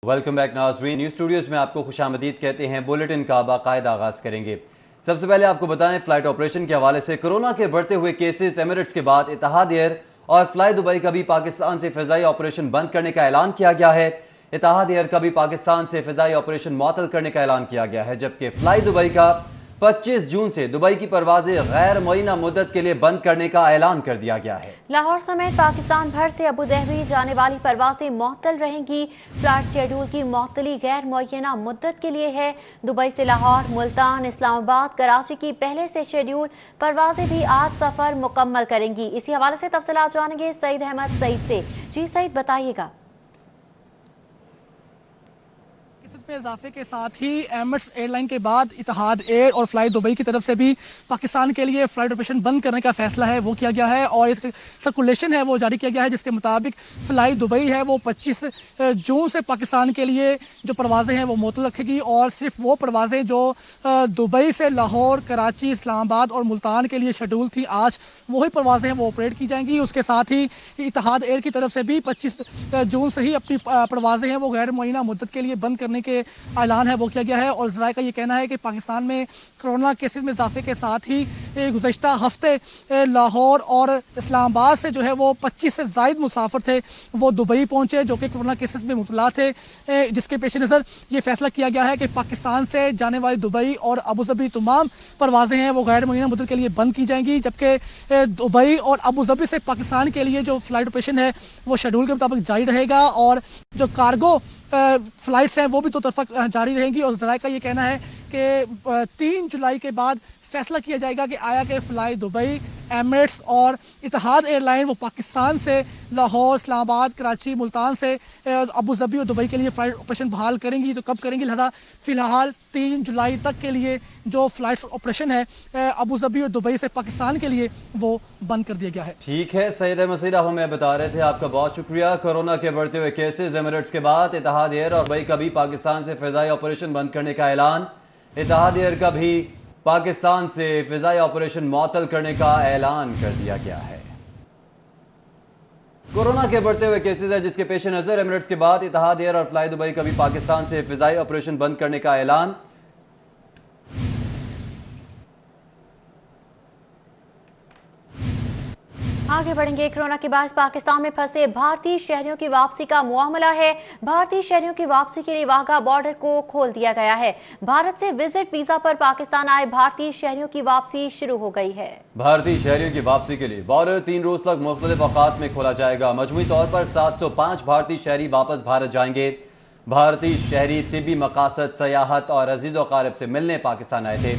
Welcome back नाज़रीन। News Studios में आपको खुशामदीद कहते हैं। बुलेटिन का बाकायदा आगाज़ करेंगे। सबसे पहले आपको बताएं, फ़्लाइट ऑपरेशन के हवाले से कोरोना के बढ़ते हुए केसेस एमिरेट्स के बाद इतिहाद एयर और फ्लाई दुबई का भी पाकिस्तान से फ़िज़ाई ऑपरेशन बंद करने का ऐलान किया गया है। इतिहाद एयर का भी पाकिस्तान से फ़िज़ाई ऑपरेशन मुअत्तल करने का ऐलान किया गया है, जबकि फ्लाई दुबई का 25 जून से दुबई की परवाजें गैर मुअय्यना मुद्दत के लिए बंद करने का ऐलान कर दिया गया है। लाहौर समेत पाकिस्तान भर से अबू धाबी जाने वाली परवाजें मुअत्तल रहेंगी। फ्लाइट शेड्यूल की मुअत्तली गैर मुअय्यना मुद्दत के लिए है। दुबई से लाहौर, मुल्तान, इस्लामाबाद, कराची की पहले से शेड्यूल परवाजें भी आज सफर मुकम्मल करेंगी। इसी हवाले से तफसीलात जानेंगे सईद अहमद सईद से। जी सईद, बताइएगा। में इजाफे के साथ ही एमिरेट्स एयरलाइन के बाद इतिहाद एयर और फ्लाई दुबई की तरफ से भी पाकिस्तान के लिए फ्लाइट ऑपरेशन बंद करने का फैसला है वो किया गया है और इसका सर्कुलेशन है वो जारी किया गया है, जिसके मुताबिक फ्लाई दुबई है वो 25 जून से पाकिस्तान के लिए जो परवाजें हैं वो मुअत्तल रखेगी और सिर्फ वो परवाजें जो दुबई से लाहौर, कराची, इस्लामाबाद और मुल्तान के लिए शेड्यूल थी आज वही परवाजें हैं वो ऑपरेट की जाएंगी। उसके साथ ही इतिहाद एयर की तरफ से भी 25 जून से ही अपनी परवाजें हैं वो गैर मुअय्यना मुद्दत के लिए बंद करने के ऐलान है वो किया गया है। और ज़राए का ये कहना है कि पाकिस्तान में कोरोना केसेस में इजाफे के साथ ही गुज़श्ता हफ्ते लाहौर और इस्लामाबाद से जो है वो 25 से ज़ायद मुसाफिर थे वो दुबई पहुंचे जो कि कोरोना केसेस में मुब्तला थे, जिसके पेश नज़र ये फैसला किया गया है कि पाकिस्तान से जाने वाली दुबई और अबू धाबी तमाम परवाजें हैं वो गैर मुअय्यना मुद्दत के लिए बंद की जाएंगी, जबकि दुबई और अबू धाबी से पाकिस्तान के लिए जो फ्लाइट ऑपरेशन है वो शेड्यूल के मुताबिक जारी रहेगा और जो कार्गो फ्लाइट्स हैं वो भी दो तरफा जारी रहेंगी। और ज़राए का ये कहना है कि 3 जुलाई के बाद फैसला किया जाएगा कि आया कि फ्लाई दुबई, एमिरेट्स और इतिहाद एयरलाइन वो पाकिस्तान से लाहौर, इस्लामाबाद, कराची, मुल्तान से अबू धाबी और दुबई के लिए फ़्लाइट ऑपरेशन बहाल करेंगी तो कब करेंगी। लिहाजा फ़िलहाल 3 जुलाई तक के लिए जो फ़्लाइट ऑपरेशन है अबू धाबी और दुबई से पाकिस्तान के लिए वो बंद कर दिया गया है। ठीक है सईद अहमद सईद, आप हमें बता रहे थे, आपका बहुत शुक्रिया। कोरोना के बढ़ते हुए केसेस एमिरेट्स के बाद इतिहाद एयर और दुबई का भी पाकिस्तान से फ़िज़ाई ऑपरेशन बंद करने का ऐलान। इतिहाद एयर का भी पाकिस्तान से फ़िज़ाई ऑपरेशन मुअत्तल करने का ऐलान कर दिया गया है। कोरोना के बढ़ते हुए केसेस है जिसके पेश नज़र एमिरेट्स के बाद इतिहाद एयर और फ्लाई दुबई का भी पाकिस्तान से फ़िज़ाई ऑपरेशन बंद करने का ऐलान। आगे बढ़ेंगे। कोरोना के बाद पाकिस्तान में फंसे भारतीय शहरियों की वापसी का मामला है। भारतीय शहरियों की वापसी के लिए वाघा बॉर्डर को खोल दिया गया है। भारत से विजिट वीजा पर पाकिस्तान आए भारतीय शहरियों की वापसी शुरू हो गई है। भारतीय शहरियों की वापसी के लिए बॉर्डर 3 रोज तक मुख्तलिफ औकात में खोला जाएगा। मजमूई तौर पर 705 भारतीय शहरी वापस भारत जाएंगे। भारतीय शहरी तिब्बी मकासद, सयाहत और अजीज व क़ारिब से मिलने पाकिस्तान आए थे।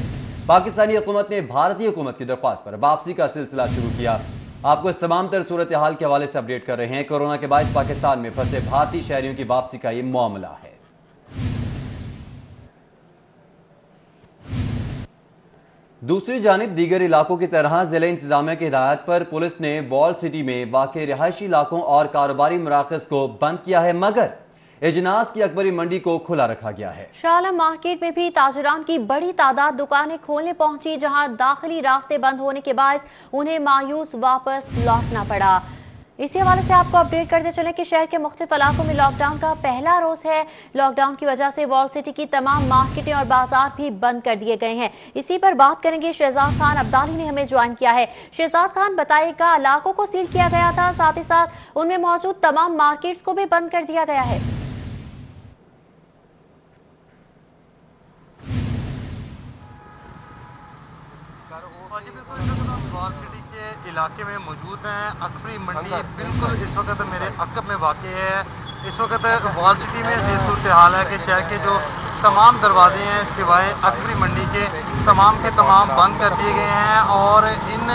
पाकिस्तानी हुकूमत ने भारतीय हुकूमत की दरख्वास्त पर वापसी का सिलसिला शुरू किया। आपको इस तमाम तर सूरत हाल के हवाले से अपडेट कर रहे हैं। कोरोना के बाद पाकिस्तान में फंसे भारतीय शहरियों की वापसी का ये मामला है। दूसरी जानिब दीगर इलाकों की तरह जिले इंतजामिया की हिदायत पर पुलिस ने वॉल सिटी में वाक़े रिहायशी इलाकों और कारोबारी मराकज़ को बंद किया है, मगर एजनास की अकबरी मंडी को खुला रखा गया है। शाह आलम मार्केट में भी ताजरान की बड़ी तादाद दुकानें खोलने पहुंची, जहां दाखिली रास्ते बंद होने के बाद उन्हें मायूस वापस लौटना पड़ा। इसी हवाले से आपको अपडेट करते चलें कि शहर के मुख्तलिफ इलाकों में लॉकडाउन का पहला रोज है। लॉकडाउन की वजह से वॉल सिटी की तमाम मार्केटें और बाजार भी बंद कर दिए गए हैं। इसी पर बात करेंगे। शहजाद खान अब्दाली ने हमें ज्वाइन किया है। शहजाद खान, बताइएगा, इलाकों को सील किया गया था, साथ ही साथ उनमें मौजूद तमाम मार्केट्स को भी बंद कर दिया गया है। वॉल सिटी के इलाके में मौजूद हैं। अकबरी मंडी बिल्कुल इस वक्त मेरे अकब में वाक़ है। इस वक्त वॉल सिटी में ये सूरत हाल है कि शहर के जो तमाम दरवाजे हैं सिवाय अकबरी मंडी के तमाम बंद कर दिए गए हैं और इन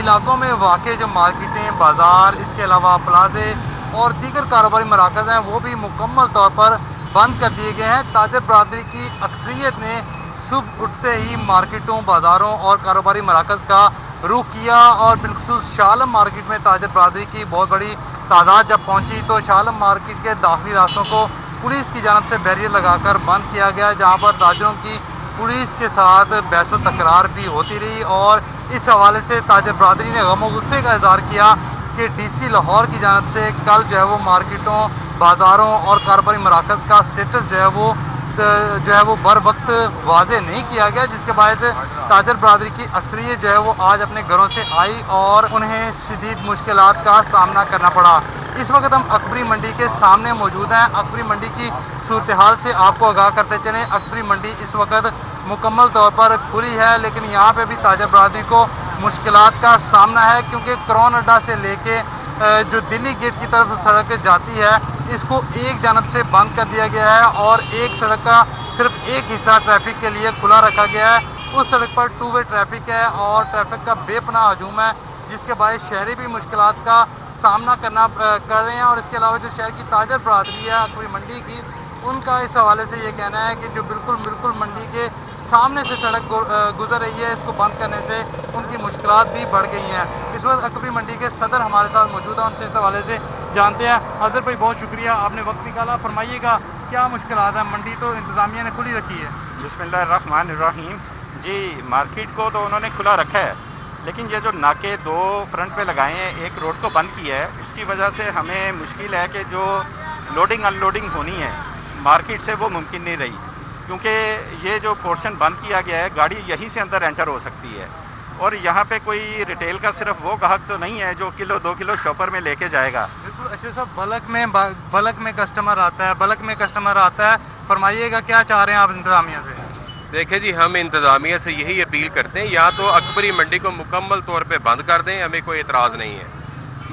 इलाकों में वाक़ जो मार्केटें, बाज़ार, इसके अलावा प्लाजे और दीगर कारोबारी मराकज़ हैं वो भी मुकम्मल तौर पर बंद कर दिए गए हैं। ताजर बरादरी की अक्सरियत ने सुबह उठते ही मार्केटों, बाज़ारों और कारोबारी मराकज़ का रुख किया और बिलखुसूस शाह आलम मार्केट में ताजर बरादरी की बहुत बड़ी तादाद जब पहुंची तो शाह आलम मार्केट के दाखिली रास्तों को पुलिस की जानब से बैरियर लगाकर बंद किया गया, जहां पर ताजरों की पुलिस के साथ बहस तकरार भी होती रही। और इस हवाले से ताजर बरादरी ने गम और गुस्से का इज़हार किया कि DC लाहौर की जानब से कल जो है वो मार्केटों, बाज़ारों और कारोबारी मराकज़ का स्टेटस जो है वो बर वक्त वाजे नहीं किया गया, जिसके बायस ताजर बरदरी की अक्सरियत जो है वो आज अपने घरों से आई और उन्हें शदीद मुश्किलात का सामना करना पड़ा। इस वक्त हम अकबरी मंडी के सामने मौजूद हैं। अकबरी मंडी की सूरत हाल से आपको आगाह करते चलें। अकबरी मंडी इस वक्त मुकम्मल तौर पर खुली है, लेकिन यहाँ पे भी ताजर बरदरी को मुश्किलात का सामना है, क्योंकि क्रॉन अड्डा से लेके जो दिल्ली गेट की तरफ सड़क जाती है इसको एक जानब से बंद कर दिया गया है और एक सड़क का सिर्फ एक हिस्सा ट्रैफिक के लिए खुला रखा गया है। उस सड़क पर टू वे ट्रैफिक है और ट्रैफिक का बेपनाह हजूम है, जिसके बायस शहरी भी मुश्किलात का सामना कर रहे हैं। और इसके अलावा जो शहर की ताजर बरदरी है अकबरी मंडी की, उनका इस हवाले से ये कहना है कि जो बिल्कुल मंडी के सामने से सड़क गुजर रही है, इसको बंद करने से उनकी मुश्किलात भी बढ़ गई हैं। इस वक्त अकबरी मंडी के सदर हमारे साथ मौजूद हैं, उनसे इस हवाले से जानते हैं। हजर भाई, बहुत शुक्रिया, आपने वक्त निकाला। फरमाइएगा क्या मुश्किलात है? मंडी तो इंतज़ामिया ने खुली रखी है। बिस्मिल्लाहिर्रहमानिर्रहीम। जी, मार्केट को तो उन्होंने खुला रखा है, लेकिन ये जो नाके दो फ्रंट पे लगाए हैं, एक रोड को बंद किया है, उसकी वजह से हमें मुश्किल है कि जो लोडिंग अनलोडिंग होनी है मार्केट से वो मुमकिन नहीं रही, क्योंकि ये जो पोर्शन बंद किया गया है गाड़ी यहीं से अंदर एंटर हो सकती है। और यहाँ पे कोई रिटेल का सिर्फ वो ग्राहक तो नहीं है जो किलो 2 किलो शॉपर में लेके जाएगा। बिल्कुल अशरफ साहब, बल्क में कस्टमर आता है, फरमाइएगा क्या चाह रहे हैं आप इंतज़ामिया से? देखिए जी, हम इंतज़ामिया से यही अपील करते हैं, या तो अकबरी मंडी को मुकम्मल तौर पे बंद कर दें, हमें कोई एतराज़ नहीं है,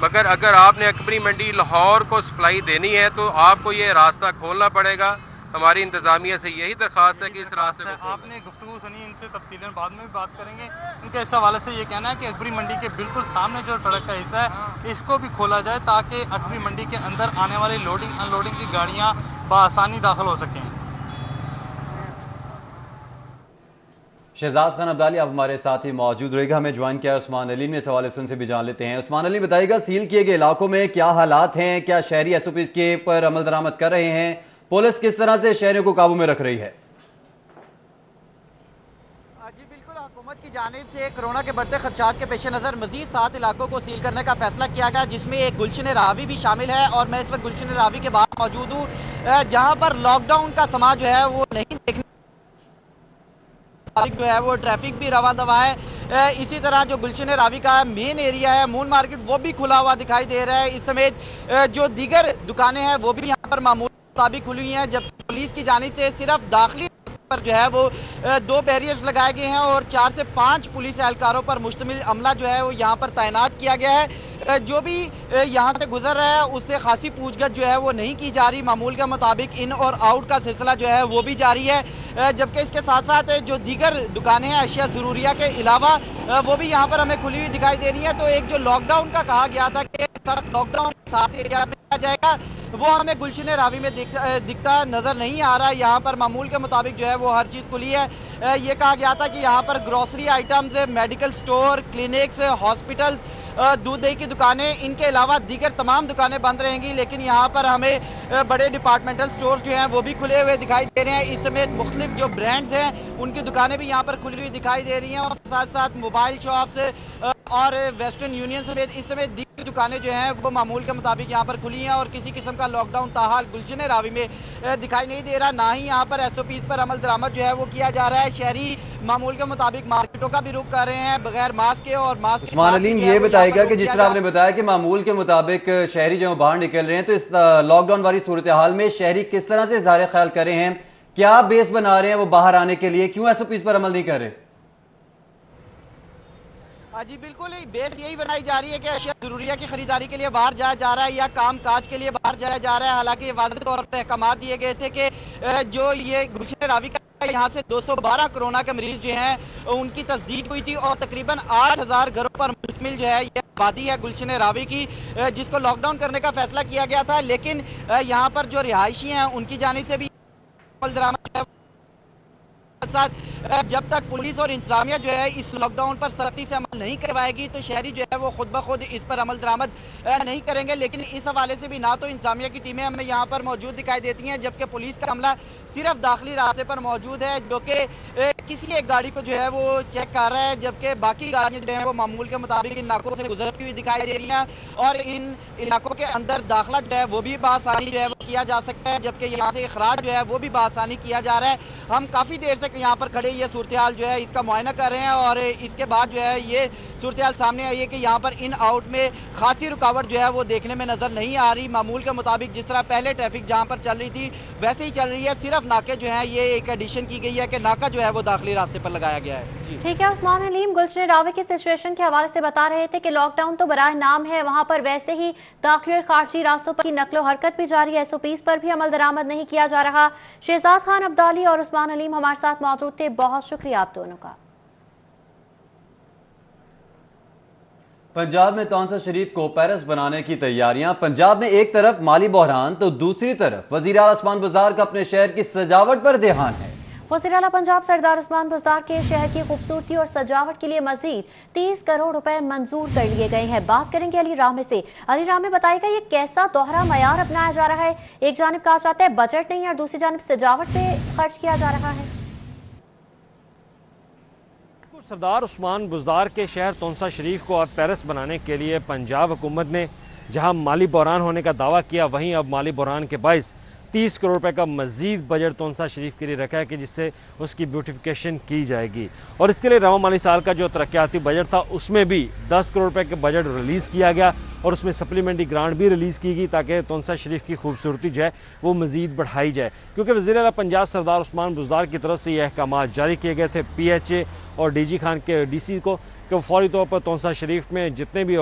मगर अगर आपने अकबरी मंडी लाहौर को सप्लाई देनी है तो आपको ये रास्ता खोलना पड़ेगा। हमारी इंतज़ामिया से यही दरख्वास्त है कि इस रास्ते को आपने गुफ्तगू सुनी, इनसे तफसीलन बाद में भी बात करेंगे। उनके इस हवाले से ये कहना है कि अकबरी मंडी के बिल्कुल सामने जो सड़क का हिस्सा है इसको भी खोला जाए, ताकि अकबरी मंडी के अंदर आने वाली लोडिंग अनलोडिंग की गाड़ियाँ बआसानी दाखिल हो सकें। शहजाद खान अब्दाली आप हमारे साथ ही मौजूद रहेगा, हमें ज्वाइन किया उस्मान अली ने, इस हवाले से उनसे भी जान लेते हैं। उस्मान अली, बताइएगा सील किए गए इलाकों में क्या हालात हैं? क्या शहरी SOPs के पर अमल दरामद कर रहे हैं? पुलिस किस तरह से शहरियों को काबू में रख रही है? जी बिल्कुल, हुकूमत की जानिब से कोरोना के बढ़ते खदशात के पेश नज़र मजीद 7 इलाकों को सील करने का फैसला किया गया, जिसमें एक गुलशन रावी भी शामिल है। और मैं इस वक्त गुलशन रावी के बाहर मौजूद हूँ, जहाँ पर लॉकडाउन का समाज जो है वो नहीं देखने जो है वो ट्रैफिक भी रवा दवा है। इसी तरह जो गुलशन रावी का मेन एरिया है मून मार्केट, वो भी खुला हुआ दिखाई दे रहा है। इस समय जो दीगर दुकानें हैं वो भी यहाँ पर मामूल मुताबिक खुली हुई हैं, जबकि पुलिस की जानिब से सिर्फ दाखिली पर जो है वो 2 बैरियर्स लगाए गए हैं और 4 से 5 पुलिस एहलकारों पर मुश्तमिल अमला जो है वो यहाँ पर तैनात किया गया है। जो भी यहाँ से गुजर रहा है उससे खासी पूछगछ जो है वो नहीं की जा रही। मामूल के मुताबिक इन और आउट का सिलसिला जो है वो भी जारी है, जबकि इसके साथ साथ जो दीगर दुकानें हैं अशिया ज़रूरिया के अलावा वो भी यहाँ पर हमें खुली हुई दिखाई दे रही है। तो एक जो लॉकडाउन का कहा गया था कि लॉकडाउन 7 एरिया में आ जाएगा, वो हमें गुलशन रावी में दिखता नज़र नहीं आ रहा है। यहाँ पर मामूल के मुताबिक जो है वो हर चीज़ खुली है। ये कहा गया था कि यहाँ पर grocery items, medical store, clinics, hospitals, दूध दही की दुकानें, इनके अलावा दीगर तमाम दुकानें बंद रहेंगी, लेकिन यहाँ पर हमें बड़े डिपार्टमेंटल स्टोर्स जो हैं वो भी खुले हुए दिखाई दे रहे हैं। इस समेत मुख्तलिफ जो ब्रांड्स हैं उनकी दुकानें भी यहाँ पर खुली हुई दिखाई दे रही हैं, और साथ साथ मोबाइल शॉप्स और वेस्टर्न यूनियन समेत इस समय दीगर दुकानें जो हैं वो मामूल के मुताबिक यहाँ पर खुली हैं और किसी किस्म का लॉकडाउन ताहाल गुलशन रावी में दिखाई नहीं दे रहा। ना ही यहाँ पर SOPs पर अमल दरामद जो है वो किया जा रहा है। शहरी मामूल के मुताबिक मार्केटों का भी रुख कर रहे हैं बगैर मास्क के, और मास्क उस्मान अली ये बताएगा कि जिस तरह आपने बताया कि मामूल के मुताबिक शहरी जो बाहर निकल रहे हैं, तो इस लॉकडाउन वाली सूरत हाल में शहरी किस तरह से इज़हार ख्याल कर रहे हैं? क्या बेस बना रहे हैं वो बाहर आने के लिए? क्यों SOPs पर अमल नहीं कर रहे? जी बिल्कुल, बेस यही बनाई जा रही है कि अशिया ज़रूरिया की खरीदारी के लिए बाहर जाया जा रहा है या काम काज के लिए बाहर जाया जा रहा है। हालांकि वाज़ेह तौर पर अहकाम दिए गए थे कि जो ये गुलशन रावी का यहाँ से 212 कोरोना के मरीज जो हैं उनकी तस्दीक हुई थी और तकरीबन 8000 घरों पर मुश्तमिल जो है ये आबादी है गुलशन रावी की, जिसको लॉकडाउन करने का फैसला किया गया था। लेकिन यहाँ पर जो रिहायशी हैं उनकी जानिब से भी अमल दरामद है। साथ जब तक पुलिस और इंतजामिया जो है इस लॉकडाउन पर सख्ती से अमल नहीं करवाएगी तो शहरी जो है वो खुद ब खुद इस पर अमल दरामद नहीं करेंगे। लेकिन इस हवाले से भी ना तो इंतजामिया की टीमें हमें यहाँ पर मौजूद दिखाई देती हैं, जबकि पुलिस का अमला सिर्फ दाखिली रास्ते पर मौजूद है, जो कि किसी एक गाड़ी को जो है वो चेक कर रहा है, जबकि बाकी गाड़ियां जो है वो मामूल के मुताबिक इन नाकों से गुजरती हुई दिखाई दे रही हैं और इन इलाकों के अंदर दाखिला जो है वो भी बआसानी जो है वो किया जा सकता है, जबकि यहाँ से इखराज जो है वो भी बआसानी किया जा रहा है। हम काफ़ी देर से यहाँ पर खड़े ये सूरत हाल जो है इसका मुआयना कर रहे हैं और इसके बाद जो है ये सूरत हाल सामने आई है कि यहाँ पर इन आउट में खासी रुकावट जो है वो देखने में नज़र नहीं आ रही। मामूल के मुताबिक जिस तरह पहले ट्रैफिक जहाँ पर चल रही थी वैसे ही चल रही है, सिर्फ नाके जो है ये एक एडिशन की गई है कि नाका जो है वो दाखिली रास्ते पर लगाया गया है। जी ठीक है उस्मान हलीम, गुलशन रावी की सिचुएशन के हवाले से बता रहे थे कि लॉकडाउन तो बराह नाम है, वहां पर वैसे ही दाखिली और खारजी रास्तों पर की नकलो हरकत भी जारी है, SOPs पर भी अमल दरामद नहीं किया जा रहा। शहजाद खान अब्दाली और उस्मान हलीम हमारे साथ मौजूद थे, बहुत शुक्रिया आप दोनों का। पंजाब में तौंसा शरीफ को पेरिस बनाने की तैयारियां। पंजाब में एक तरफ माली बहरान तो दूसरी तरफ वजीर आला उस्मान बुज़दार का अपने शहर की सजावट पर ध्यान है। वज़ीर आला पंजाब सरदार उस्मान बुज़दार के शहर की खूबसूरती और सजावट के लिए मजीद 30 करोड़ रुपए मंजूर कर लिए गए हैं। बात करेंगे अली रामे से। अली रामे बताएगा ये कैसा दोहरा मयार अपनाया जा रहा है, एक जानिब कहा जाता है बजट नहीं है और दूसरी जानिब सजावट पे खर्च किया जा रहा है। सरदार उस्मान बुज़दार के शहर तौंसा शरीफ को अब पेरिस बनाने के लिए पंजाब हुकूमत ने जहां माली बहरान होने का दावा किया, वहीं अब माली बहरान के बाइस 30 करोड़ रुपए का मजीद बजट तौंसा शरीफ के लिए रखा है कि जिससे उसकी ब्यूटिफिकेशन की जाएगी। और इसके लिए रवा माली साल का जो तरक्याती बजट था उसमें भी 10 करोड़ रुपए के बजट रिलीज़ किया गया और उसमें सप्लीमेंट्री ग्रांट भी रिलीज़ की गई ताकि तौंसा शरीफ की खूबसूरती जो है वो मज़ीद बढ़ाई जाए। क्योंकि वज़ीर आला पंजाब सरदार उस्मान बुज़दार की तरफ से ये अहकाम जारी किए गए थे PHA और DG खान के DC को कि वो फौरी तौर पर तौंसा शरीफ में जितने भी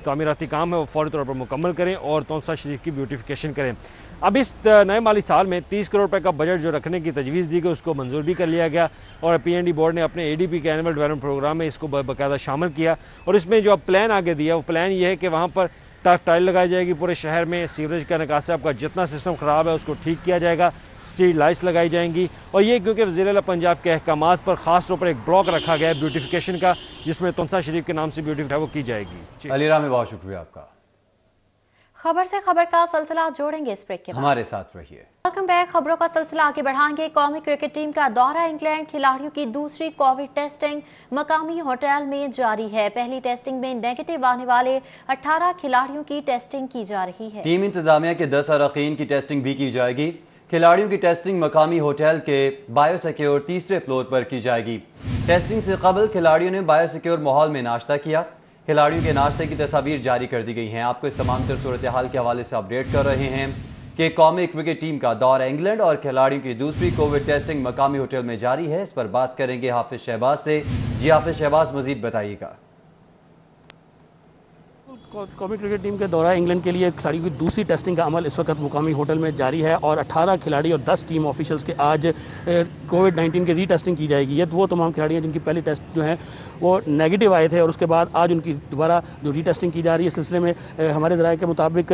तामीराती काम है वो फौरी तौर पर मुकम्मल करें और तौंसा शरीफ की ब्यूटिफिकेशन करें। अब इस नए माली साल में 30 करोड़ रुपए का बजट जो रखने की तजवीज़ दी गई उसको मंजूर भी कर लिया गया और PND बोर्ड ने अपने ADP के एनुअल डेवलपमेंट प्रोग्राम में इसको बाकायदा शामिल किया। और इसमें जो अब प्लान आगे दिया वो प्लान ये है कि वहाँ पर टफ टाइल लगाई जाएगी पूरे शहर में, सीवरेज का निकासी का जितना सिस्टम ख़राब है उसको ठीक किया जाएगा, स्ट्रीट लाइट्स लगाई जाएंगी। और ये क्योंकि वज़ीर आला पंजाब के अहकामात पर ख़ास तौर पर एक ब्लॉक रखा गया है ब्यूटिफिकेशन का, जिसमें तौंसा शरीफ के नाम से ब्यूटिफिकेशन वो की जाएगी। अली रामे बहुत शुक्रिया आपका। खबर से खबर का सिलसिला जोड़ेंगे इस ब्रेक के बाद। हमारे साथ रहिए। Welcome back. खबरों का सिलसिला आगे बढ़ाएंगे। कौमी क्रिकेट टीम का दौरा इंग्लैंड, खिलाड़ियों की दूसरी कोविड टेस्टिंग मकामी होटल में जारी है। पहली टेस्टिंग में नेगेटिव आने वाले 18 खिलाड़ियों की टेस्टिंग की जा रही है। टीम इंतजामिया के 10 अरकान की टेस्टिंग भी की जाएगी। खिलाड़ियों की टेस्टिंग मकामी होटल के बायोसिक्योर तीसरे फ्लोर पर की जाएगी। टेस्टिंग से कबल खिलाड़ियों ने बायोसिक्योर माहौल में नाश्ता किया। खिलाड़ियों के नाश्ते की तस्वीर जारी कर दी गई हैं। आपको इस तमाम तर सूरत हाल के हवाले से अपडेट कर रहे हैं कि कौमी क्रिकेट टीम का दौरा इंग्लैंड और खिलाड़ियों की दूसरी कोविड टेस्टिंग मकामी होटल में जारी है। इस पर बात करेंगे हाफिज शहबाज से। जी हाफिज शहबाज, मजीद बताइएगा। कौमी क्रिकेट टीम के दौरा इंग्लैंड के लिए खिलाड़ियों की दूसरी टेस्टिंग का अमल इस वक्त मुकामी होटल में जारी है और 18 खिलाड़ी और 10 टीम ऑफिशियल्स के आज कोविड-19 की रीटेस्टिंग की जाएगी। ये वो तमाम खिलाड़ी हैं जिनकी पहली टेस्ट जो है वो नेगेटिव आए थे और उसके बाद आज उनकी दोबारा जो रीटेस्टिंग की जा रही है। इस सिलसिले में हमारे ज़राए के मुताबिक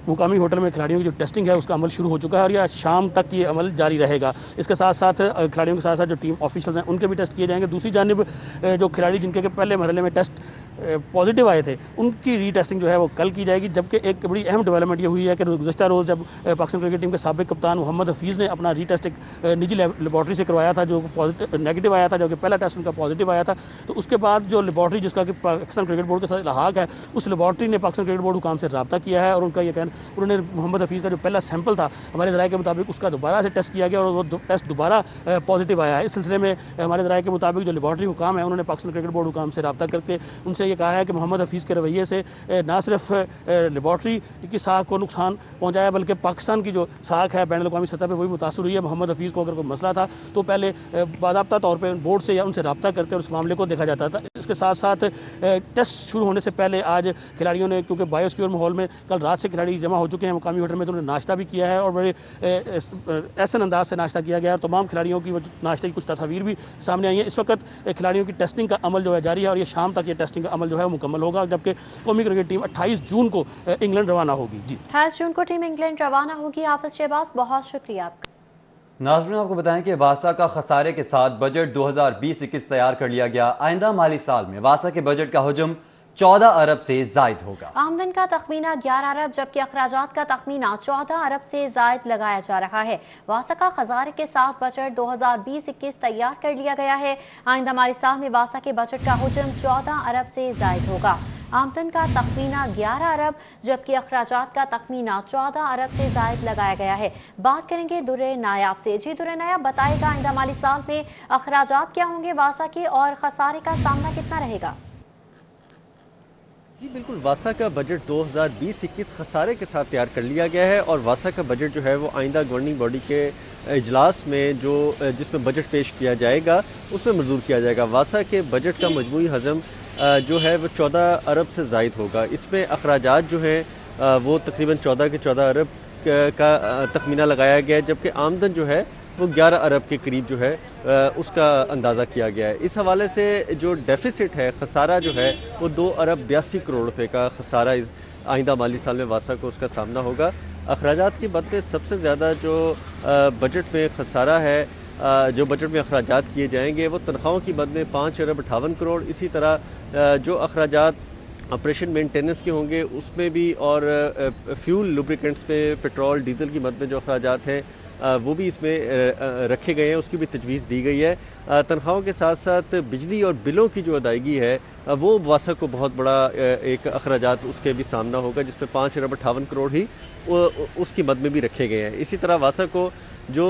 मुकामी होटल में खिलाड़ियों की जो टेस्टिंग है उसका अमल शुरू हो चुका है और यह शाम तक ये अमल जारी रहेगा। इसके साथ साथ खिलाड़ियों के साथ साथ जो टीम ऑफिशियल्स हैं उनके भी टेस्ट किए जाएंगे। दूसरी जानिब जो खिलाड़ी जिनके पहले मरहले में टेस्ट पॉजिटिव आए थे उनकी रीटेस्टिंग जो है वो कल की जाएगी। जबकि एक बड़ी अहम डेवलपमेंट ये हुई है कि गुज़श्ता रोज़ जब पाकिस्तान क्रिकेट टीम के साबिक कप्तान मोहम्मद हफीज़ ने अपना रीटेस्ट एक निजी लेबॉर्ट्री से करवाया था जो पॉजिटिव नेगेटिव आया था, जबकि पहला टेस्ट उनका पॉजिटिव आया था, तो उसके बाद जो लेबॉर्ट्री जिसका कि पाकिस्तान क्रिकेट बोर्ड के साथ इलाहाक है उस लेबॉर्ट्री ने पाकिस्तान क्रिकेट बोर्ड हुकाम से रब्ता किया है और उनका ये कहना उन्होंने मोहम्मद हफीज़ का जो पहला सैंपल था हमारे ज़राए के मुताबिक उसका दोबारा से टेस्ट किया गया और वो टेस्ट दोबारा पॉजिटिव आया है। इस सिलसिले में हमारे ज़राए के मुताबिक जो लेबॉर्ट्री हुकाम है उन्होंने पाकिस्तान क्रिकेट बोर्ड हुकाम से रब्ता करके उनसे ये कहा है कि मोहम्मद हफीज़ के रवैये से ना सिर्फ लेबॉर्ट्री की साख को नुकसान पहुंचाया बल्कि पाकिस्तान की जो साख है बैनुल अक़वामी सतह पर वही मुतासर हुई है। मोहम्मद हफीज़ को अगर कोई मसला था तो पहले बाज़ाब्ता तौर पर बोर्ड से या उनसे रब्ता करते और उस मामले को देखा जाता था। इसके साथ साथ टेस्ट शुरू होने से पहले आज खिलाड़ियों ने क्योंकि बायोसिक्योर माहौल में कल रात से खिलाड़ी जमा हो चुके हैं मुकामी होटल में, तो उन्होंने नाश्ता भी किया है और बड़े ऐसे अंदाज से नाश्ता किया गया और तमाम खिलाड़ियों की नाश्ते की कुछ तस्वीर भी सामने आई है। इस वक्त खिलाड़ियों की टेस्टिंग का अमल जो है जारी है और ये शाम तक ये टेस्टिंग का अमल जो है वो मुकम्मल होगा, जबकि कौमी क्रिकेट टीम 28 जून को इंग्लैंड रवाना होगी। जी 28 जून को टीम इंग्लैंड रवाना होगी। हाफिज शहबाज, बहुत शुक्रिया आपका। नाज़रीन, आपको बताएं कि वासा का खसारे के साथ बजट 2020-21 तैयार कर लिया गया। आइंदा माली साल में वासा के बजट का हुजम 14 अरब से जायद होगा। आमदन का तखमीना 11 अरब जबकि अखराजात का तखमीना 14 अरब से जायद लगाया जा रहा है। वासा का खजारे के साथ बजट 2020-21 तैयार कर लिया गया है। आइंदा माली साल में वासा के बजट का हुजम 14 अरब से जायद होगा। आमदन का तखमीना 11 अरब जबकि अखराजात का तखमीना 14 अरब से जायद लगाया गया है। बात करेंगे दुर्रे नायाब से। जी दुर्रे नायाब, बताएगा आइंदा माली साल में अखराजात क्या होंगे वासा के और खसारे का सामना कितना रहेगा? जी बिल्कुल, वासा का बजट 2020-21 खसारे के साथ तैयार कर लिया गया है और वासा का बजट जो है वो आइंदा गवर्निंग बॉडी के इजलास में जो जिसमें बजट पेश किया जाएगा उसमें मंजूर किया जाएगा। वासा के बजट का मजमूई हजम जो है वो 14 अरब से ज़ायद होगा। इसमें अखराजात जो हैं वो तकरीबन 14 के 14 अरब का तखमीना लगाया गया है, जबकि आमदन जो है वो 11 अरब के करीब जो है उसका अंदाज़ा किया गया है। इस हवाले से जो डेफिसिट है, खसारा जो है वो 2 अरब 82 करोड़ रुपए का खसारा इस आइंदा माली साल में वासा को उसका सामना होगा। अखराजात की बात में सबसे ज़्यादा जो बजट में खसारा है, जो बजट में अखराजात किए जाएंगे वो तनख्वाहों की मद में 5 अरब 58 करोड़। इसी तरह जो अखराजात ऑपरेशन मेंटेनेंस के होंगे उसमें भी, और फ्यूल लुब्रिकेंट्स पे पेट्रोल डीजल की मद में जो अखराजात हैं वो भी इसमें रखे गए हैं, उसकी भी तजवीज़ दी गई है। तनख्वाहों के साथ साथ बिजली और बिलों की जो अदायगी है वो वासा को बहुत बड़ा एक अखराजात उसके भी सामना होगा, जिसमें 5 अरब 58 करोड़ ही उसकी मद में भी रखे गए हैं। इसी तरह वासा को जो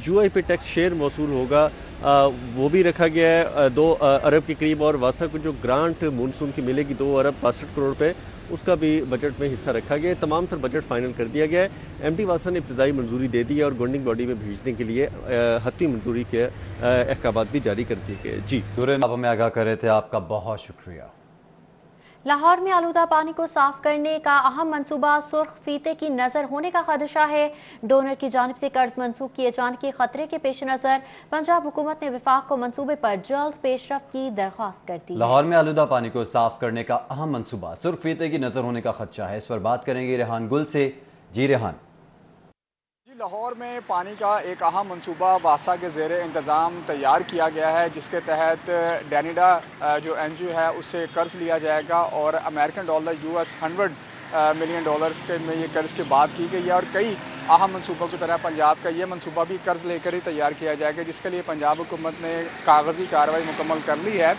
यूआई पे टैक्स शेयर मौसूल होगा वो भी रखा गया है 2 अरब के करीब, और वासा को जो ग्रांट मानसून की मिलेगी 2 अरब 62 करोड़ रुपये, उसका भी बजट में हिस्सा रखा गया है। तमाम तर बजट फाइनल कर दिया गया है। एमडी वासा ने इब्तदाई मंजूरी दे दी है और गवर्निंग बॉडी में भेजने के लिए हत्मी मंजूरी के अहकाम भी जारी कर दिए गए। जी दुर्रे, आप हमें आगाह कर रहे थे, आपका बहुत शुक्रिया। लाहौर में आलूदा पानी को साफ करने का अहम मंसूबा सुर्ख फीते की नजर होने का खदशा है। डोनर की जानिब से कर्ज मंसूख किए जाने के खतरे के पेश नजर पंजाब हुकूमत ने विफाक को मंसूबे पर जल्द पेशरफ की दरख्वास्त कर दी। लाहौर में आलूदा पानी को साफ करने का अहम मंसूबा सुर्ख फीते की नजर होने का खदशा है। इस पर बात करेंगे रेहान गुल से। जी रेहान। लाहौर में पानी का एक अहम मंसूबा वासा के ज़ेरे इंतज़ाम तैयार किया गया है, जिसके तहत डैनिडा जो NGO है उससे कर्ज़ लिया जाएगा और अमेरिकन डॉलर US $100 मिलियन के में ये कर्ज़ की बात की गई है। और कई अहम मंसूबों की तरह पंजाब का ये मंसूबा भी कर्ज़ लेकर ही तैयार किया जाएगा, जिसके लिए पंजाब हुकूमत ने कागज़ी कार्रवाई मुकम्मल कर ली है।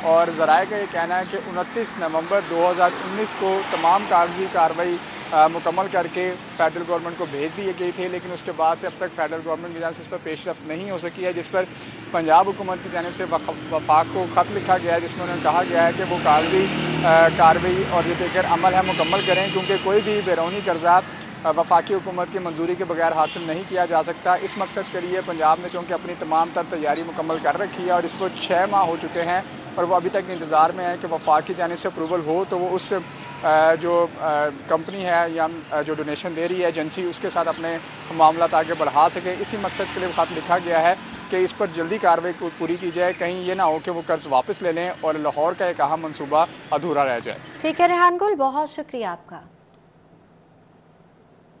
और ज़राए का ये कहना है कि 29 नवंबर 2019 को तमाम कागज़ी कार्रवाई मुकम्मल करके फ़ेडरल गवर्नमेंट को भेज दी गई थी, लेकिन उसके बाद से अब तक फ़ेडरल गवर्नमेंट की जानिब से इस पर पेशरफ नहीं हो सकी है, जिस पर पंजाब हुकूमत की जानिब से वफाक को ख़त लिखा गया है, जिसमें उन्होंने कहा गया है कि वो कागज़ी कार्रवाई और ये दीगर अमल है मुकम्मल करें, क्योंकि कोई भी बैरूनी कर्जा वफाकी हुकूमत की मंजूरी के बगैर हासिल नहीं किया जा सकता। इस मकसद के लिए पंजाब ने चूँकि अपनी तमाम तर तैयारी मुकम्मल कर रखी है और इसको 6 माह हो चुके हैं और वो अभी तक इंतज़ार में है कि वफाक की जानिब से अप्रूवल हो तो वो उस जो कंपनी है या जो डोनेशन दे रही है एजेंसी, उसके साथ अपने मामला आगे बढ़ा सके। इसी मकसद के लिए ख़त लिखा गया है कि इस पर जल्दी कार्रवाई पूरी की जाए, कहीं ये ना हो कि वो कर्ज वापस ले लें और लाहौर का एक अहम मनसूबा अधूरा रह जाए। ठीक है रेहान गुल, बहुत शुक्रिया आपका।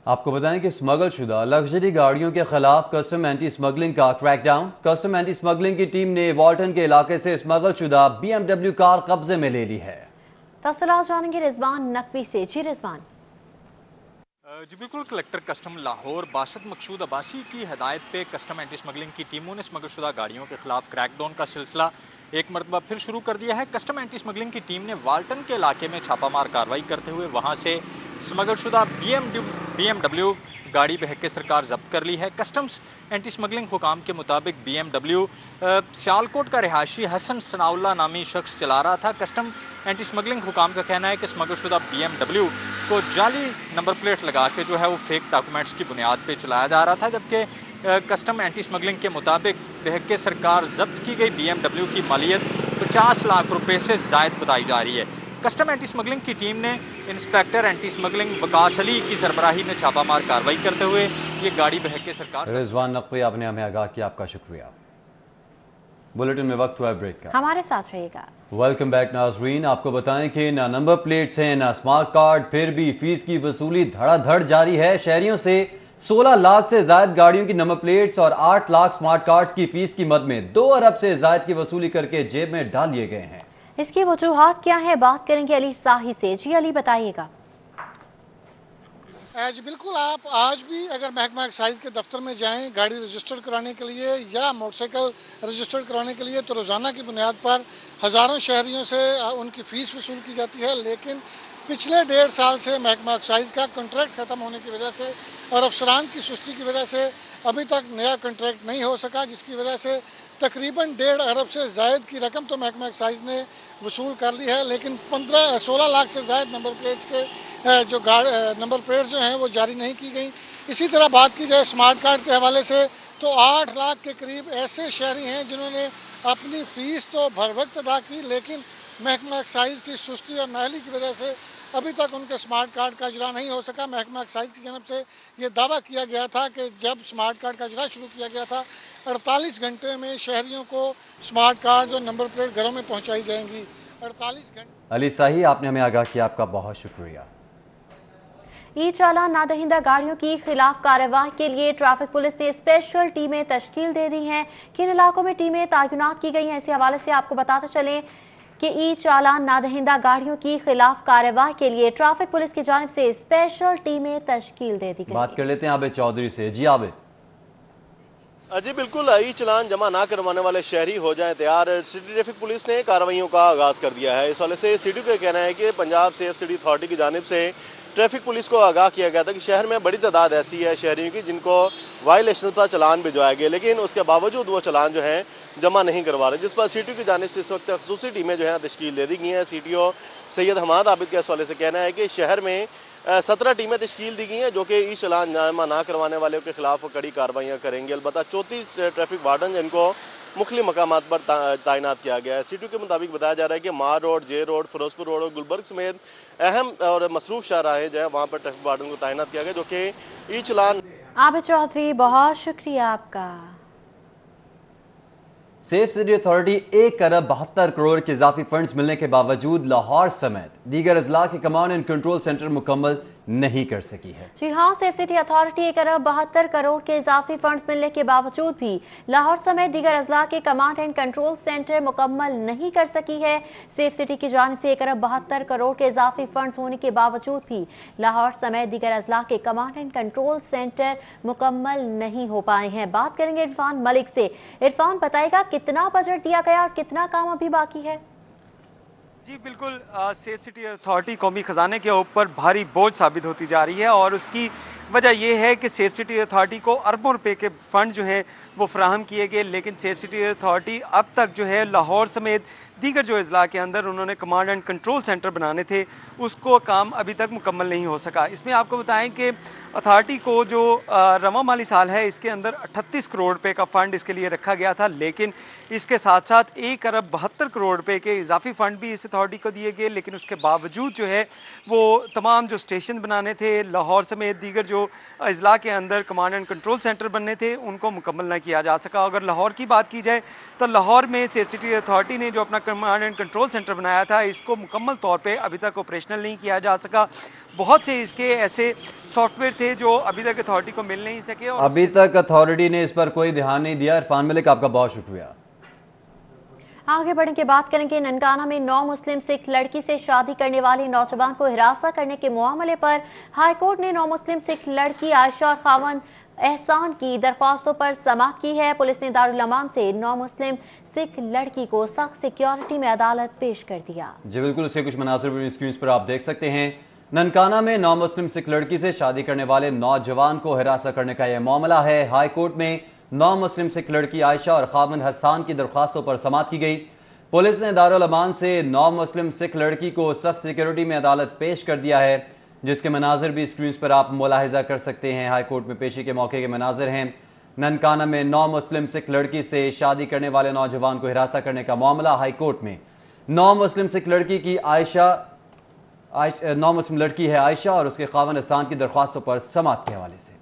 आपको बताएं कि स्मगल शुदा लग्जरी गाड़ियों के खिलाफ कस्टम एंटी स्मगलिंग का क्रैकडाउन। कस्टम एंटी स्मगलिंग की टीम ने वॉल्टन के इलाके से स्मगल शुदा BMW कार कब्जे में ले ली है। तफसीलात जानेंगे रिजवान नकवी से। जी रिजवान। जी बिल्कुल, कलेक्टर कस्टम लाहौर बासत मकसूद अब्बासी की हदायत पे कस्टम एंटी स्मगलिंग की टीमों ने स्मगलशुदा गाड़ियों के खिलाफ क्रैकडाउन का सिलसिला एक मरतबा फिर शुरू कर दिया है। कस्टम एंटी स्मगलिंग की टीम ने वाल्टन के इलाके में छापामार कार्रवाई करते हुए वहाँ से स्मगलशुदा BMW गाड़ी बहक सरकार जब्त कर ली है। कस्टम्स एंटी स्मगलिंग हुकाम के मुताबिक BMW सियालकोट का रिहायशी हसन सनाउल्ला नामी शख्स चला रहा था। कस्टम एंटी स्मगलिंग हुकाम का कहना है कि स्मगलशुदा BMW को जाली नंबर प्लेट लगा के जो है वो फेक डॉक्यूमेंट्स की बुनियाद पर चलाया जा रहा था, जबकि कस्टम एंटी स्मगलिंग के मुताबिक बहक सरकार जब्त की गई BMW की मालियत 50 लाख रुपए से ज़ायद बताई जा रही है। कस्टम एंटी स्मगलिंग की टीम ने inspector anti smuggling Waqas Ali की सरबराही में छापामार कार्रवाई करते हुए ये गाड़ी बहक सरकार। रिजवान नकवी, आपने हमें आगाह किया, आपका शुक्रिया। बुलेटिन में वक्त हुआ है ब्रेक का, हमारे साथ रहिएगा। वेलकम बैक नाजरीन। आपको बताएं कि ना नंबर प्लेट्स हैं ना स्मार्ट कार्ड, फिर भी फीस की वसूली धड़ाधड़ जारी है। शहरियों से 16 लाख से ज्यादा गाड़ियों की नंबर प्लेट्स और 8 लाख स्मार्ट कार्ड की फीस की मद में 2 अरब से ज्यादा की वसूली करके जेब में डाल लिए गए हैं। इसकी वजूहात क्या है, बात करेंगे अली साही से। जी अली, बताइएगा। जी बिल्कुल, आप आज भी अगर महकमा एक्साइज के दफ्तर में जाएं गाड़ी रजिस्टर कराने के लिए या मोटरसाइकिल रजिस्टर कराने के लिए, तो रोज़ाना की बुनियाद पर हज़ारों शहरियों से उनकी फ़ीस वसूल की जाती है। लेकिन पिछले 1.5 साल से महकमा एक्साइज का कॉन्ट्रैक्ट ख़त्म होने की वजह से और अफसरान की सुस्ती की वजह से अभी तक नया कॉन्ट्रैक्ट नहीं हो सका, जिसकी वजह से तकरीबन 1.5 अरब से ज़ायद की रकम तो महकमा एक्साइज ने वसूल कर ली है, लेकिन 16 लाख से ज़ायद नंबर प्लेट्स के जो नंबर प्लेट्स जो हैं वो जारी नहीं की गई। इसी तरह बात की जाए स्मार्ट कार्ड के हवाले से, तो 8 लाख के करीब ऐसे शहरी हैं जिन्होंने अपनी फ़ीस तो भर वक्त अदा की, लेकिन महकमा एक्साइज की सुस्ती और नाअहली की वजह से अभी तक उनके स्मार्ट कार्ड का इजरा नहीं हो सका। महकमा एक्साइज की जानब से ये दावा किया गया था कि जब स्मार्ट कार्ड का इजरा शुरू किया गया था 48 घंटे में शहरियों को स्मार्ट कार्ड और नंबर प्लेट घरों में पहुँचाई जाएंगी। 48 घंटे। अली साही, आपने हमें आगाह किया, आपका बहुत शुक्रिया। ई चालान नादहिंदा गाड़ियों की खिलाफ कार्रवाई के लिए ट्रैफिक पुलिस ने स्पेशल टीमें तश्कील दे दी हैं। किन इलाकों में टीमें तैनात की गई हैं, इसी हवाले से आपको बताते चलें कि ई चालान नादहिंदा गाड़ियों की खिलाफ कार्रवाई के लिए ट्रैफिक पुलिस की जानिब से स्पेशल टीमें तश्कील दे दी गई। बात कर लेते हैं आबिद चौधरी से। जी आबिद। जी बिल्कुल, ई चलान जमा ना करवाने वाले शहरी हो जाएं तैयार। सिटी ट्रैफिक पुलिस ने कार्रवाइयों का आगाज़ कर दिया है। इस वाले से सिटी का कहना है कि पंजाब सेफ सिटी अथॉरिटी की जानिब से ट्रैफिक पुलिस को आगाह किया गया था कि शहर में बड़ी तादाद ऐसी है शहरियों की जिनको वायलेशन पर चलान भिजवाया गया, लेकिन उसके बावजूद वो चलान जो हैं जमा नहीं करवा रहे, जिस पर सीटीओ की जानिब से इस वक्त खसूसी टीमें जो हैं तश्कील दे दी गई हैं। सीटीओ सैयद हमाद आबिद के इस वाले से कहना है कि शहर में 17 टीमें तश्कील दी गई हैं जो कि ई चलान जमा ना करवाने वालों के खिलाफ कड़ी कार्रवाइयाँ करेंगी। अलबत्ता 34 ट्रैफिक वार्डन जिनको मुख्तलिफ मकामात पर तैनात किया गया है। सीटीओ के मुताबिक बताया जा रहा है कि मार रोड, जे रोड, फिरोजपुर रोड और गुलबर्ग समेत अहम और मसरूफ शाहराहें जो है वहाँ पर ट्रैफिक वार्डन को तैनात किया गया, जो कि ई चलान। आबिद चौधरी, बहुत शुक्रिया आपका। सेफ सिटी अथॉरिटी 1 अरब 72 करोड़ के इजाफी फंड्स मिलने के बावजूद लाहौर समेत दीगर अजला के कमांड एंड कंट्रोल सेंटर मुकम्मल नहीं कर सकी है। जी हाँ, सेफ सिटी अथॉरिटी 1 अरब 72 करोड़ के इजाफी फंड्स मिलने के बावजूद भी लाहौर समेत दीगर अजला के कमांड एंड कंट्रोल सेंटर मुकम्मल नहीं कर सकी है। सेफ सिटी की जानिब से 1 अरब 72 करोड़ के इजाफी फंड्स होने के बावजूद भी लाहौर समेत दीगर अजला के कमांड एंड कंट्रोल सेंटर मुकम्मल नहीं हो पाए हैं। बात करेंगे इरफान मलिक से। इरफान, बताएगा कितना बजट दिया गया और कितना काम अभी बाकी है? जी बिल्कुल, सेफ सिटी अथॉरिटी कौमी ख़जाने के ऊपर भारी बोझ साबित होती जा रही है और उसकी वजह यह है कि सेफ सिटी अथॉरिटी को अरबों रुपए के फ़ंड जो है वो फ्राहम किए गए, लेकिन सेफ सिटी अथॉरिटी अब तक जो है लाहौर समेत दीगर जो अजला के अंदर उन्होंने कमांड एंड कंट्रोल सेंटर बनाने थे उसको काम अभी तक मुकम्मल नहीं हो सका। इसमें आपको बताएं कि अथॉरिटी को जो रवा माली साल है इसके अंदर 38 करोड़ रुपए का फ़ंड इसके लिए रखा गया था, लेकिन इसके साथ साथ 1 अरब 72 करोड़ रुपए के इजाफी फ़ंड भी इस अथॉरिटी को दिए गए, लेकिन उसके बावजूद जो है वो तमाम जो स्टेशन बनाने थे लाहौर समेत दीगर जो अजला के अंदर कमांड एंड कंट्रोल सेंटर बनने थे उनको मुकम्मल ना किया जा सका। अगर लाहौर की बात की जाए तो लाहौर में सेफ सिटी अथॉरिटी ने जो अपना कमांड एंड कंट्रोल सेंटर बनाया था इसको मुकम्मल तौर पे अभी तक ऑपरेशनल नहीं किया जा सका। बहुत से इसके ऐसे सॉफ्टवेयर थे जो अभी तक अथॉरिटी को मिल नहीं सके और अभी तक अथॉरिटी ने इस पर कोई ध्यान नहीं दिया। इरफान मलिक, आपका बहुत शुक्रिया। आगे बढ़ें के बात करेंगे ननकाना में 9 मुस्लिम सिख लड़की से शादी करने वाले नौजवान को हिरासत करने के मामले पर हाईकोर्ट ने 9 मुस्लिम सिख लड़की आयशा और खावन एहसान की दरख्वास्तों पर समाअत की है। पुलिस ने दारुल अमान से 9 मुस्लिम सिख लड़की को सख्त सिक्योरिटी में अदालत पेश कर दिया। जी बिल्कुल, उसके कुछ मनासिर स्क्रीन पर आप देख सकते हैं। ननकाना में 9 मुस्लिम सिख लड़की से शादी करने वाले नौजवान को हिरासत करने का यह मामला है। हाई कोर्ट में 9 मुस्लिम सिख लड़की आयशा और खावन हसान की दरख्वास्तों पर समाअत की गई। पुलिस ने दारुल अमान से 9 मुस्लिम सिख लड़की को सख्त सिक्योरिटी में अदालत पेश कर दिया है, जिसके मनाजिर भी स्क्रीन पर आप मुलाहिजा कर सकते हैं। हाई कोर्ट में पेशी के मौके के मनाजिर हैं। ननकाना में 9 मुस्लिम सिख लड़की से शादी करने वाले नौजवान को हिरासत करने का मामला हाई कोर्ट में। 9 मुस्लिम सिख लड़की की 9 मुस्लिम लड़की है आयशा और उसके खावन हसान की दरख्वास्तों पर समाअत के हवाले से।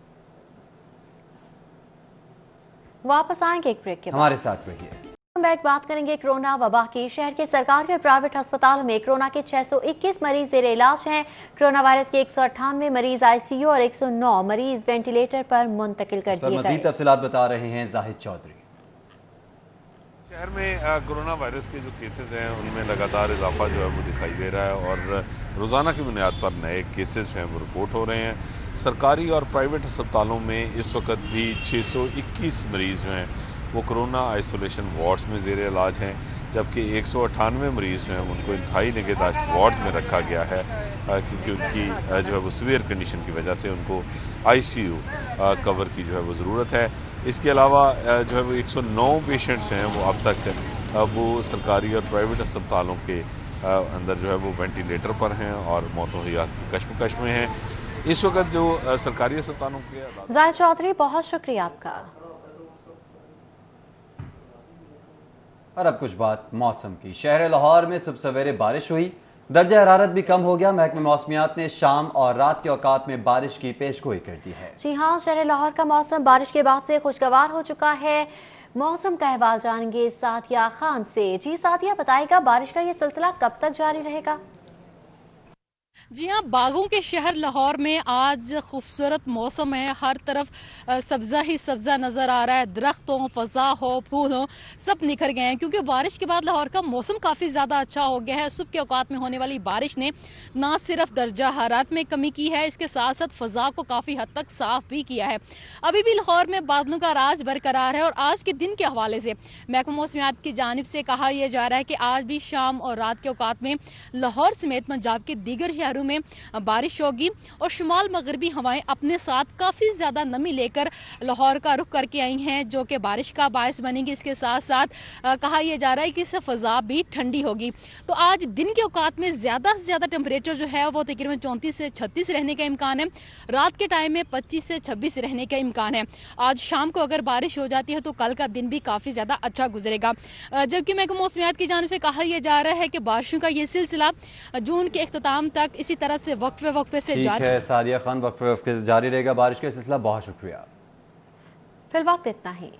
वापस आएंगे एक ब्रेक के बाद, हमारे साथ रहिए। बैक बात करेंगे कोरोना वबा की। शहर के सरकारी और प्राइवेट अस्पतालों में कोरोना के 621 मरीज जेर इलाज हैं। कोरोना वायरस के 198 मरीज आईसीयू और 109 मरीज वेंटिलेटर पर मुंतकिल कर दिए गए। मजीद तफसीलात बता रहे हैं जाहिद चौधरी। शहर में कोरोना वायरस के जो केसेस हैं उनमें लगातार इजाफा जो है वो दिखाई दे रहा है और रोज़ाना की बुनियाद पर नए केसेस जो हैं वो रिपोर्ट हो रहे हैं। सरकारी और प्राइवेट अस्पतालों में इस वक्त भी 621 मरीज़ जो हैं वो कोरोना आइसोलेशन वार्ड्स में ज़ेर इलाज हैं, जबकि 198 मरीज़ जो हैं उनको इंतहाई निगहदाश्त वार्ड में रखा गया है क्योंकि उनकी जो है वो सीवियर कंडीशन की वजह से उनको ICU कवर की जो है वो ज़रूरत है। इसके अलावा जो है वो 109 पेशेंट्स हैं वो अब तक वो सरकारी और प्राइवेट अस्पतालों के अंदर जो है वो वेंटिलेटर पर हैं और मौतों हयात की कश्मकश में हैं। इस वक्त जो सरकारी अस्पतालों के जाहिद चौधरी, बहुत शुक्रिया आपका। और अब कुछ बात मौसम की। शहर लाहौर में सुबह सवेरे बारिश हुई, दर्जा हरारत भी कम हो गया। महकमे मौसमियात ने शाम और रात के औकात में बारिश की पेशगोई कर दी है। जी हाँ, शहर लाहौर का मौसम बारिश के बाद से खुशगवार हो चुका है। मौसम का अहवाल जानेंगे साथिया खान से। जी साथिया, बताएगा बारिश का ये सिलसिला कब तक जारी रहेगा? जी हाँ, बागों के शहर लाहौर में आज खूबसूरत मौसम है। हर तरफ सब्जा ही सब्जा नज़र आ रहा है। दरख्तों, फ़ज़ा हो, फूल हो, सब निखर गए हैं क्योंकि बारिश के बाद लाहौर का मौसम काफ़ी ज़्यादा अच्छा हो गया है। सुबह के औकात में होने वाली बारिश ने ना सिर्फ दर्जा हरारत में कमी की है, इसके साथ साथ फ़ज़ा को काफ़ी हद तक साफ भी किया है। अभी भी लाहौर में बादलों का राज बरकरार है और आज के दिन के हवाले से महकमा मौसमियात की जानिब से कहा यह जा रहा है कि आज भी शाम और रात के औकात में लाहौर समेत पंजाब के दीगर शहरों में बारिश होगी और शुमाल मगरबी हवाएं अपने साथ काफ़ी ज़्यादा नमी लेकर लाहौर का रुख करके आई हैं, जो कि बारिश का बायस बनेगी। इसके साथ साथ कहा यह जा रहा है कि इससे फ़ज़ा भी ठंडी होगी। तो आज दिन के औकात में ज़्यादा से ज़्यादा टेम्परेचर जो है वो तकरीबन 34 से 36 रहने का इम्कान है। रात के टाइम में 25 से 26 रहने का इम्कान है। आज शाम को अगर बारिश हो जाती है तो कल का दिन भी काफ़ी ज़्यादा अच्छा गुजरेगा। जबकि महकमा मौसमियात की जानिब से कहा यह जा रहा है कि बारिशों का ये सिलसिला जून के इख्तिताम तक इसी तरह से वक्फे से जारी है। सारिया खान, वक्फे जारी रहेगा बारिश का सिलसिला। बहुत शुक्रिया। फिलहाल इतना ही।